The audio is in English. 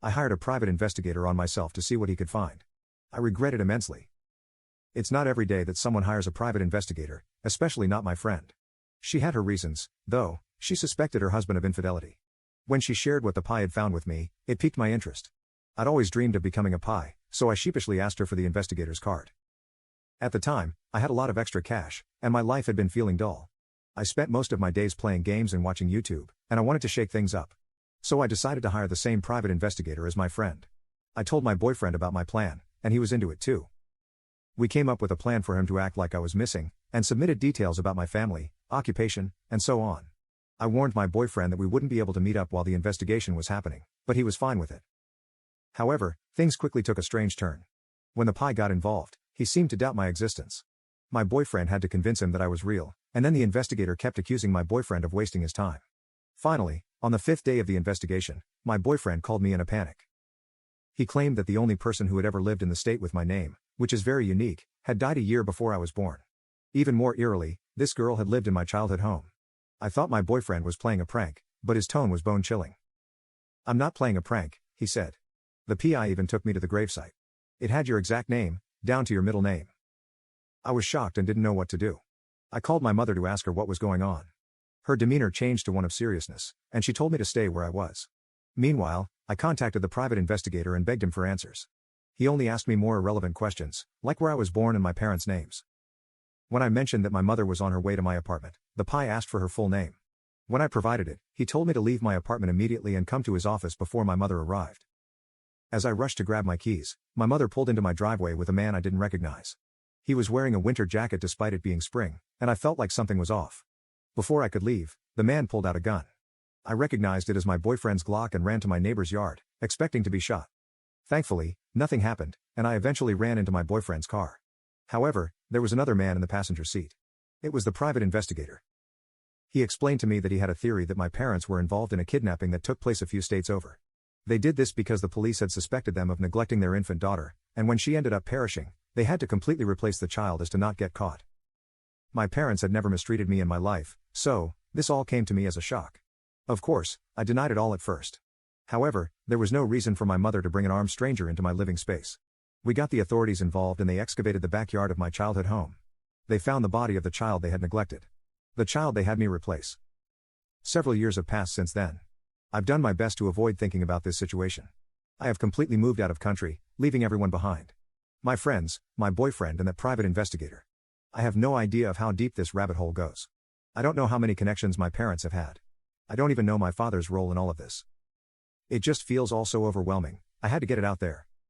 I hired a private investigator on myself to see what he could find. I regret it immensely. It's not every day that someone hires a private investigator, especially not my friend. She had her reasons, though. She suspected her husband of infidelity. When she shared what the pie had found with me, it piqued my interest. I'd always dreamed of becoming a pie, so I sheepishly asked her for the investigator's card. At the time, I had a lot of extra cash, and my life had been feeling dull. I spent most of my days playing games and watching YouTube, and I wanted to shake things up. So I decided to hire the same private investigator as my friend. I told my boyfriend about my plan, and he was into it too. We came up with a plan for him to act like I was missing, and submitted details about my family, occupation, and so on. I warned my boyfriend that we wouldn't be able to meet up while the investigation was happening, but he was fine with it. However, things quickly took a strange turn. When the pie got involved, he seemed to doubt my existence. My boyfriend had to convince him that I was real, and then the investigator kept accusing my boyfriend of wasting his time. Finally, on the 5th day of the investigation, my boyfriend called me in a panic. He claimed that the only person who had ever lived in the state with my name, which is very unique, had died a year before I was born. Even more eerily, this girl had lived in my childhood home. I thought my boyfriend was playing a prank, but his tone was bone-chilling. "I'm not playing a prank," he said. "The PI even took me to the gravesite. It had your exact name, down to your middle name." I was shocked and didn't know what to do. I called my mother to ask her what was going on. Her demeanor changed to one of seriousness, and she told me to stay where I was. Meanwhile, I contacted the private investigator and begged him for answers. He only asked me more irrelevant questions, like where I was born and my parents' names. When I mentioned that my mother was on her way to my apartment, the PI asked for her full name. When I provided it, he told me to leave my apartment immediately and come to his office before my mother arrived. As I rushed to grab my keys, my mother pulled into my driveway with a man I didn't recognize. He was wearing a winter jacket despite it being spring, and I felt like something was off. Before I could leave, the man pulled out a gun. I recognized it as my boyfriend's Glock and ran to my neighbor's yard, expecting to be shot. Thankfully, nothing happened, and I eventually ran into my boyfriend's car. However, there was another man in the passenger seat. It was the private investigator. He explained to me that he had a theory that my parents were involved in a kidnapping that took place a few states over. They did this because the police had suspected them of neglecting their infant daughter, and when she ended up perishing, they had to completely replace the child as to not get caught. My parents had never mistreated me in my life, so, this all came to me as a shock. Of course, I denied it all at first. However, there was no reason for my mother to bring an armed stranger into my living space. We got the authorities involved and they excavated the backyard of my childhood home. They found the body of the child they had neglected. The child they had me replace. Several years have passed since then. I've done my best to avoid thinking about this situation. I have completely moved out of country, leaving everyone behind. My friends, my boyfriend and that private investigator. I have no idea of how deep this rabbit hole goes. I don't know how many connections my parents have had. I don't even know my father's role in all of this. It just feels all so overwhelming. I had to get it out there.